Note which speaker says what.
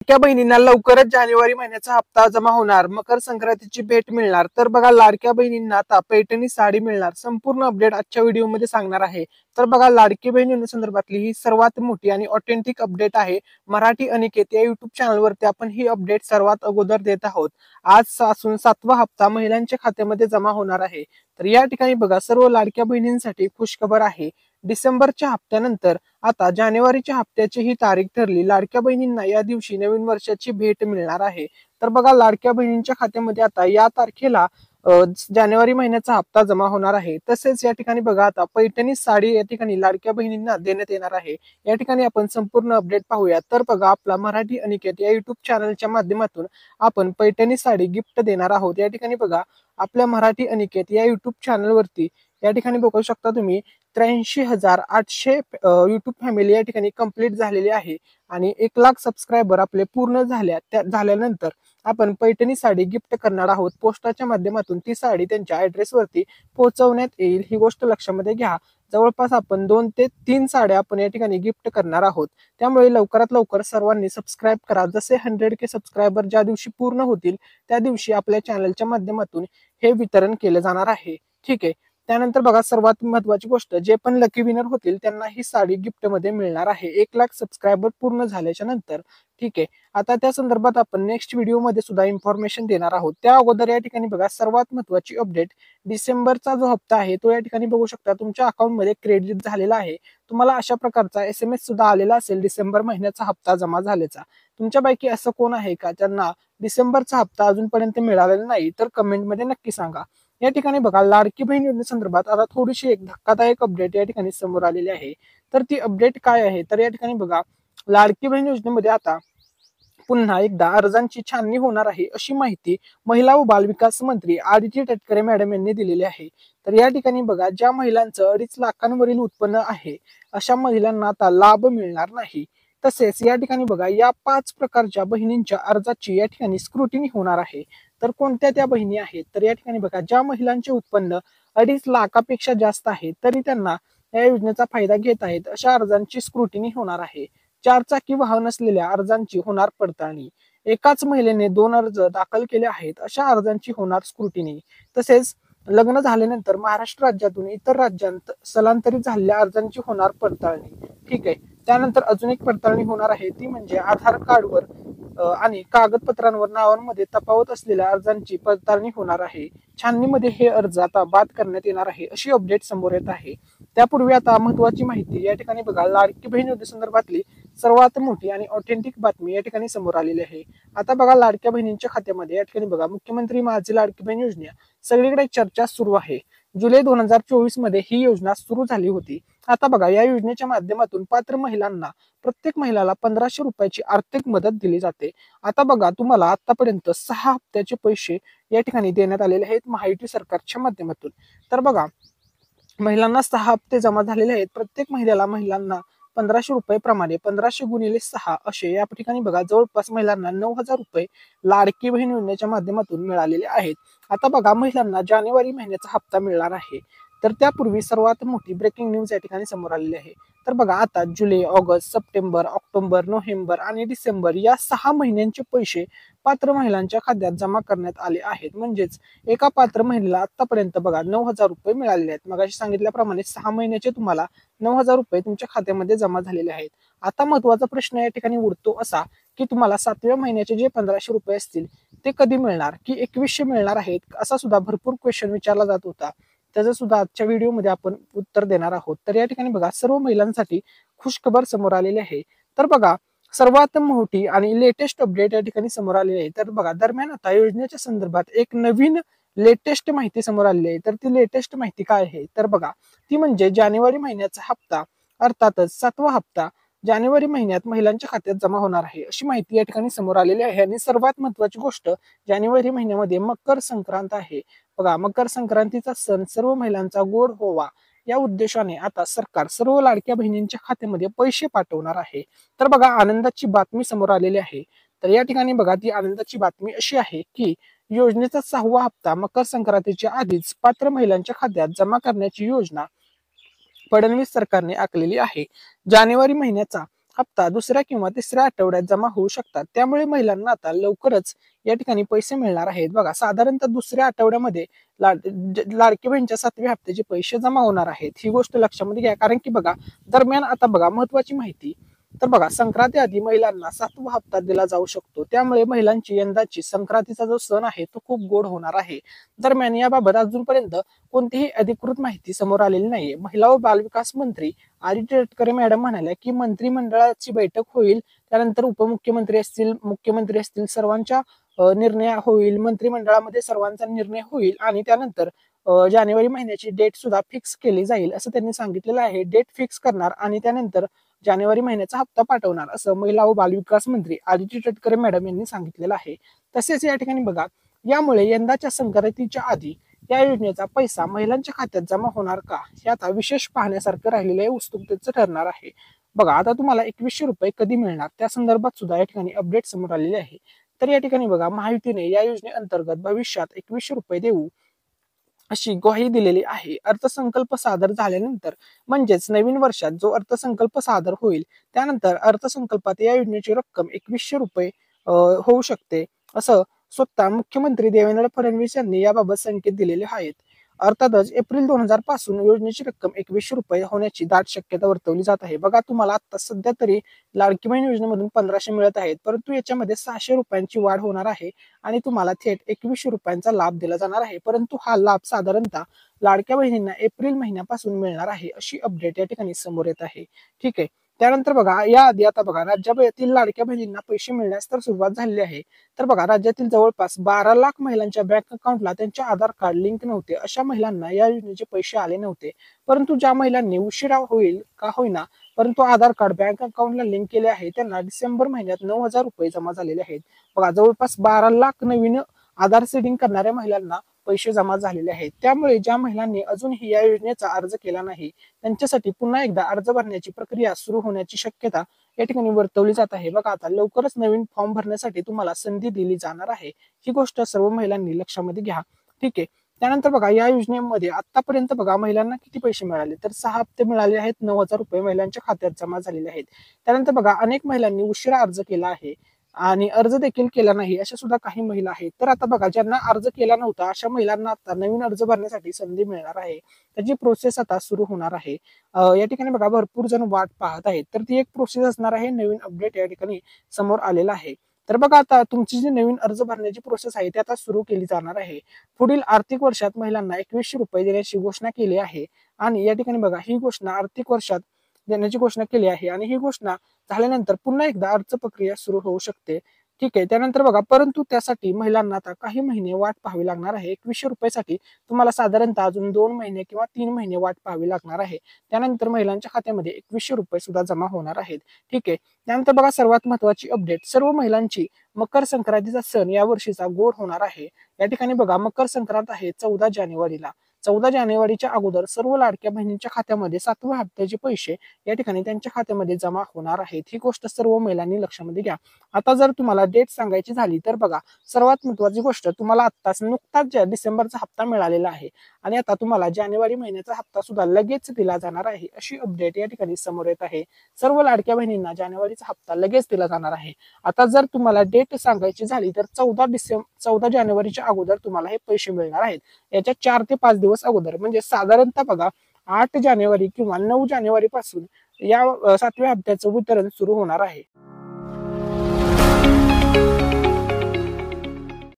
Speaker 1: लाडक्या बहिणींना लवकरच जानेवारी महिन्याचा हप्ता जमा होणार, मकर संक्रांतीची भेट मिळणार. तर बघा, लाडक्या बहिणींना आता पैठणी साडी मिळणार. संपूर्ण अपडेट आजच्या व्हिडिओमध्ये सांगणार आहे. तर बघा, लाडकी बहीण योजनेसंदर्भातली ही सर्वात मोठी आणि ऑथेंटिक अपडेट आहे. मराठी अनिकेत या युट्यूब चॅनलवरती आपण ही अपडेट सर्वात अगोदर देत आहोत. आज पासून 7वा हप्ता महिलांच्या खात्यामध्ये जमा होणार आहे. तर या ठिकाणी बघा, सर्व लाडक्या बहिणींसाठी खुशखबर आहे. डिसेंबरच्या हप्त्यानंतर आता जानेवारीच्या हप्त्याची ही तारीख ठरली. लाडक्या बहिणींना या दिवशी नवीन वर्षाची भेट मिळणार आहे. तर बघा, लाडक्या बहिणींच्या खात्यामध्ये आता या तारखेला जानेवारी महिन्याचा हप्ता जमा होणार आहे. तसेच या ठिकाणी बघा, आता पैठणी साडी या ठिकाणी लाडक्या बहिणींना देण्यात येणार आहे. या ठिकाणी आपण संपूर्ण अपडेट पाहूया. तर बघा, आपला मराठी अनिकेत या युट्यूब चॅनलच्या माध्यमातून आपण पैठणी साडी गिफ्ट देणार आहोत. या ठिकाणी बघा, आपल्या मराठी अनिकेत या युट्यूब चॅनलवरती या ठिकाणी बघू शकता तुम्ही 83,800 युट्यूब फॅमिली या ठिकाणी कंप्लीट झालेली आहे आणि 1,00,000 सबस्क्रायबर आपले पूर्ण झाल्यानंतर आपण पैठणी साडी गिफ्ट करणार आहोत. पोस्टाच्या माध्यमातून ती साडी त्यांच्या ऍड्रेसवरती पोहोचवण्यात येईल. ही गोष्ट लक्षामध्ये घ्या. जवळपास आपण 2 ते 3 साड्या आपण या ठिकाणी गिफ्ट करणार आहोत. त्यामुळे लवकरात लवकर सर्वांनी सबस्क्राईब करा. जसे 100K सबस्क्रायबर ज्या दिवशी पूर्ण होतील त्या दिवशी आपल्या चॅनलच्या माध्यमातून हे वितरण केलं जाणार आहे. ठीक आहे. त्यानंतर बघा, सर्वात महत्वाची गोष्ट, जे पण लकी विनर होतील त्यांना ही साडी गिफ्ट मध्ये मिळणार आहे 1,00,000 सबस्क्रायबर पूर्ण झाल्याच्या नंतर. ठीक आहे. आता त्या संदर्भात आपण नेक्स्ट व्हिडिओ मध्ये सुद्धा इन्फॉर्मेशन देणार आहोत. त्या अगोदर या ठिकाणी बघा, सर्वात महत्वाची अपडेट, डिसेंबरचा जो हप्ता आहे तो या ठिकाणी बघू शकता तुमच्या अकाउंटमध्ये क्रेडिट झालेला आहे. तुम्हाला अशा प्रकारचा SMS सुद्धा आलेला असेल डिसेंबर महिन्याचा हप्ता जमा झाल्याचा. तुमच्यापैकी असं कोण आहे का ज्यांना डिसेंबरचा हप्ता अजूनपर्यंत मिळालेला नाही? तर कमेंटमध्ये नक्की सांगा. या ठिकाणी बघा, लाडकी बहीण योजनेसंदर्भात आता थोडीशी एक धक्कादायक अपडेट या ठिकाणी समोर आलेली आहे. तर ती अपडेट काय आहे? तर या ठिकाणी बघा, लाडकी बहीण योजनेमध्ये आता पुन्हा एकदा अर्जांची छाननी होणार आहे, अशी माहिती महिला व बालविकास मंत्री आदिती तटकरे मॅडम यांनी दिलेली आहे. तर या ठिकाणी बघा, ज्या महिलांचं 2.5 लाखांवरील उत्पन्न आहे अशा महिलांना आता लाभ मिळणार नाही. तसेच या ठिकाणी बघा, या 5 प्रकारच्या बहिणींच्या अर्जाची या ठिकाणी स्क्रुटिनी होणार आहे. तर कोणत्या त्या बहिणी आहेत? तर या ठिकाणी बघा, ज्या महिलांचे उत्पन्न 2.5 लाखापेक्षा जास्त आहे तरी त्यांना या योजनेचा फायदा घेत आहेत अशा अर्जांची स्क्रुटिनी होणार आहे. 4 चाकी वाहन असलेल्या अर्जांची होणार पडताळणी. एकाच महिलेने 2 अर्ज दाखल केले आहेत अशा अर्जांची होणार स्क्रुटिनी. तसेच लग्न झाल्यानंतर महाराष्ट्र राज्यातून इतर राज्यात स्थलांतरित झालेल्या अर्जांची होणार पडताळणी. ठीक आहे. त्यानंतर अजून एक पडताळणी होणार आहे, ती म्हणजे आधार कार्डवर आणि कागदपत्रांवर नावांमध्ये तफावत असलेल्या अर्जांची पडताळणी होणार आहे. छाननीमध्ये हे अर्ज आता बाद करण्यात येणार आहे, अशी अपडेट समोर येत आहे. त्यापूर्वी आता महत्वाची माहिती, या ठिकाणी बघा, लाडकी बहीण योजनेसंदर्भातली सर्वात मोठी आणि ऑथेंटिक बातमी या ठिकाणी समोर आलेली आहे. आता बघा, लाडक्या बहिणींच्या खात्यामध्ये या ठिकाणी बघा, मुख्यमंत्री माझी लाडकी बहीण योजना सगळीकडे चर्चा सुरू आहे. जुलै 2024 मध्ये ही योजना सुरू झाली होती. आता बघा, या योजनेच्या माध्यमातून पात्र महिलांना प्रत्येक महिलाला 1,500 रुपयाची आर्थिक मदत दिली जाते. आता बघा, तुम्हाला आतापर्यंत 6 हप्त्याचे पैसे या ठिकाणी देण्यात आलेले आहेत महायुती सरकारच्या माध्यमातून. तर बघा, महिलांना 6 हप्ते जमा झालेले आहेत. प्रत्येक महिलांना 1,500 रुपये प्रमाणे 1,500 गुणिले 6 असे या ठिकाणी बघा, जवळपास महिलांना 9,000 रुपये लाडकी बहीण योजनेच्या माध्यमातून मिळालेले आहेत. आता बघा, महिलांना जानेवारी महिन्याचा हप्ता मिळणार आहे. तर त्यापूर्वी सर्वात मोठी ब्रेकिंग न्यूज या ठिकाणी समोर आलेली आहे. तर बघा, आता जुलै, ऑगस्ट, सप्टेंबर, ऑक्टोबर, नोव्हेंबर आणि डिसेंबर या 6 महिन्यांचे पैसे पात्र महिलांच्या खात्यात जमा करण्यात आले आहेत. म्हणजेच एका पात्र महिलेला आतापर्यंत बघा 9,000 रुपये मिळालेले आहेत. मगाशी सांगितल्याप्रमाणे 6 महिन्याचे तुम्हाला 9,000 रुपये तुमच्या खात्यामध्ये जमा झालेले आहेत. आता महत्वाचा प्रश्न या ठिकाणी उरतो असा, की तुम्हाला 7व्या महिन्याचे जे 1,500 रुपये असतील ते कधी मिळणार, की 2100 मिळणार आहेत, असा सुद्धा भरपूर क्वेश्चन विचारला जात होता. त्याचं सुद्धा आजच्या व्हिडिओमध्ये आपण उत्तर देणार आहोत. तर या ठिकाणी बघा, सर्व महिलांसाठी खुशखबर समोर आलेली आहे. तर बघा, सर्वात मोठी आणि लेटेस्ट अपडेट या ठिकाणी समोर आलेली आहे. तर बघा, दरम्यान आता योजनेच्या संदर्भात एक नवीन लेटेस्ट माहिती समोर आलेली आहे. तर ती लेटेस्ट माहिती काय आहे? तर बघा, ती म्हणजे जानेवारी महिन्याचा हप्ता, अर्थातच 7वा हप्ता जानेवारी महिन्यात महिलांच्या खात्यात जमा होणार आहे, अशी माहिती या ठिकाणी समोर आलेली आहे. आणि सर्वात महत्वाची गोष्ट, जानेवारी महिन्यामध्ये मकर संक्रांत आहे. बघा, मकर संक्रांतीचा सण सर्व महिलांचा गोड व्हावा या उद्देशाने आता सरकार सर्व लाडक्या बहिणींच्या खात्यामध्ये पैसे पाठवणार आहे. तर बघा, आनंदाची बातमी समोर आलेली आहे. तर या ठिकाणी बघा, ती आनंदाची बातमी अशी आहे की योजनेचा 6वा हप्ता मकर संक्रांतीच्या आधीच पात्र महिलांच्या खात्यात जमा करण्याची योजना फडणवीस सरकारने आखलेली आहे. जानेवारी महिन्याचा हप्ता दुसऱ्या किंवा तिसऱ्या आठवड्यात जमा होऊ शकतात. त्यामुळे महिलांना आता लवकरच या ठिकाणी पैसे मिळणार आहेत. बघा, साधारणतः दुसऱ्या आठवड्यामध्ये लाडकी बहीणच्या 7व्या हप्त्याचे पैसे जमा होणार आहेत. ही गोष्ट लक्षामध्ये घ्या, कारण की बघा, दरम्यान आता बघा महत्वाची माहिती. तर बघा, संक्रांती आधी महिलांना 7वा हप्ता दिला जाऊ शकतो. त्यामुळे महिलांची यंदाची संक्रांतीचा जो सण आहे तो खूप गोड होणार आहे. दरम्यान याबाबत अजूनपर्यंत कोणतीही अधिकृत माहिती समोर आलेली नाहीये. महिला व बालविकास मंत्री आदित्य तटकरे मॅडम म्हणाल्या की मंत्रिमंडळाची बैठक होईल, त्यानंतर उपमुख्यमंत्री असतील, मुख्यमंत्री असतील, सर्वांच्या निर्णय होईल, मंत्रिमंडळामध्ये सर्वांचा निर्णय होईल आणि त्यानंतर जानेवारी महिन्याची डेट सुद्धा फिक्स केली जाईल असं त्यांनी सांगितलेलं आहे. डेट फिक्स करणार आणि त्यानंतर जानेवारी महिन्याचा हप्ता पाठवणार असं महिला व बालविकास मंत्री आदित्य तटकरे मॅडम यांनी सांगितलेलं आहे. तसेच या ठिकाणी बघा, यामुळे यंदाच्या संक्रांतीच्या आधी या योजनेचा पैसा महिलांच्या खात्यात जमा होणार का, हे आता विशेष पाहण्यासारखं राहिलेलं आहे, उत्सुकतेचं ठरणार आहे. बघा, आता तुम्हाला 2100 रुपये कधी मिळणार त्या संदर्भात सुद्धा या ठिकाणी अपडेट समोर आलेले आहे. तर या ठिकाणी बघा, महायुतीने या योजनेअंतर्गत भविष्यात 2100 रुपये देऊ अशी ग्वाही दिलेली आहे. अर्थसंकल्प सादर झाल्यानंतर म्हणजेच नवीन वर्षात जो अर्थसंकल्प सादर होईल त्यानंतर अर्थसंकल्पात या योजनेची रक्कम 2100 रुपये होऊ शकते असं स्वतः मुख्यमंत्री देवेंद्र फडणवीस यांनी याबाबत संकेत दिलेले आहेत. अर्थातच एप्रिल 2000 पासून योजनेची रक्कम 2100 रुपये होण्याची दाट शक्यता वर्तवली जात आहे. बघा, तुम्हाला आता सध्या तरी लाडकी बहीण योजनेमधून 1500 मिळत आहेत, परंतु याच्यामध्ये 600 रुपयांची वाढ होणार आहे आणि तुम्हाला थेट 2100 रुपयांचा लाभ दिला जाणार आहे. परंतु हा लाभ साधारणतः लाडक्या बहिणींना एप्रिल महिन्यापासून मिळणार आहे अशी अपडेट या ठिकाणी समोर येत आहे. ठीक आहे. त्यानंतर बघा, या आधी आता बघा, राज्यातील लाडक्या बहिणींना पैसे मिळण्यास तर सुरुवात झालेली आहे. तर बघा, राज्यातील जवळपास 12 लाख महिलांच्या बँक अकाउंटला त्यांचे आधार कार्ड लिंक नव्हते. अशा महिलांना या योजनेचे पैसे आले नव्हते. परंतु ज्या महिलांनी उशिरा होईल का होईना परंतु आधार कार्ड बँक अकाउंटला लिंक केले आहे त्यांना डिसेंबर महिन्यात 9000 रुपये जमा झालेले आहेत. बघा, जवळपास 12 लाख नवीन आधार सेटिंग करणाऱ्या महिलांना पैसे जमा झालेले आहेत. त्यामुळे ज्या महिलांनी अजूनही या योजनेचा अर्ज केला नाही त्यांच्यासाठी पुन्हा एकदा अर्ज भरण्याची प्रक्रिया सुरू होण्याची शक्यता या ठिकाणी वर्तवली जात आहे. बघा, आता लवकरच नवीन फॉर्म भरण्यासाठी तुम्हाला संधी दिली जाणार आहे. ही गोष्ट सर्व महिलांनी लक्षामध्ये घ्या. ठीक आहे. त्यानंतर बघा, या योजनेमध्ये आतापर्यंत बघा महिलांना किती पैसे मिळाले, तर 6 हप्ते मिळाले आहेत. 9000 रुपये महिलांच्या खात्यात जमा झालेले आहेत. त्यानंतर बघा, अनेक महिलांनी उशिरा अर्ज केला आहे आणि अर्ज देखील केला नाही अशा सुद्धा काही महिला आहेत. तर आता बघा, ज्यांना अर्ज केला नव्हता अशा महिलांना आता नवीन अर्ज भरण्यासाठी संधी मिळणार आहे. त्याची प्रोसेस आता सुरू होणार आहे. या ठिकाणी बघा, भरपूर जण वाट पाहत आहेत. तर ती एक प्रोसेस असणार आहे. नवीन अपडेट या ठिकाणी समोर आलेला आहे. तर बघा, आता तुमची जी नवीन अर्ज भरण्याची प्रोसेस आहे ती आता सुरू केली जाणार आहे. पुढील आर्थिक वर्षात महिलांना 2100 रुपये देण्याची घोषणा केली आहे आणि या ठिकाणी बघा, ही घोषणा आर्थिक वर्षात देण्याची घोषणा केली आहे आणि ही घोषणा झाल्यानंतर पुन्हा एकदा अर्ज प्रक्रिया सुरू होऊ शकते. ठीक आहे. त्यानंतर बघा, परंतु त्यासाठी महिलांना आता काही महिने वाट पाहावी लागणार आहे. 2100 रुपयासाठी तुम्हाला साधारणतः अजून 2 महिने किंवा 3 महिने वाट पाहावी लागणार आहे. त्यानंतर महिलांच्या खात्यामध्ये 2100 रुपये सुद्धा जमा होणार आहेत. ठीक आहे. त्यानंतर बघा, सर्वात महत्वाची अपडेट, सर्व महिलांची मकर संक्रांतीचा सण या वर्षीचा गोड होणार आहे. या ठिकाणी बघा, मकर संक्रांत आहे 14 जानेवारीला. 14 जानेवारीच्या अगोदर सर्व लाडक्या बहिणींच्या खात्यामध्ये 7व्या हप्त्याचे पैसे या ठिकाणी त्यांच्या खात्यामध्ये जमा होणार आहेत. ही गोष्ट सर्व महिलांनी लक्षामध्ये घ्या. आता जर तुम्हाला डेट सांगायची झाली तर बघा, सर्वात महत्वाची गोष्ट, तुम्हाला आत्ताच नुकताच डिसेंबरचा हप्ता मिळालेला आहे आणि आता तुम्हाला जानेवारी महिन्याचा हप्ता सुद्धा लगेच दिला जाणार आहे अशी अपडेट या ठिकाणी समोर येत आहे. सर्व लाडक्या बहिणींना जानेवारीचा हप्ता लगेच दिला जाणार आहे. आता जर तुम्हाला डेट सांगायची झाली तर 14 जानेवारीच्या अगोदर तुम्हाला हे पैसे मिळणार आहेत. याच्या 4 ते 5 दिवस अगोदर म्हणजे साधारणतः बघा 8 जानेवारी किंवा 9 जानेवारी पासून या 7व्या हप्त्याचं वितरण सुरू होणार आहे.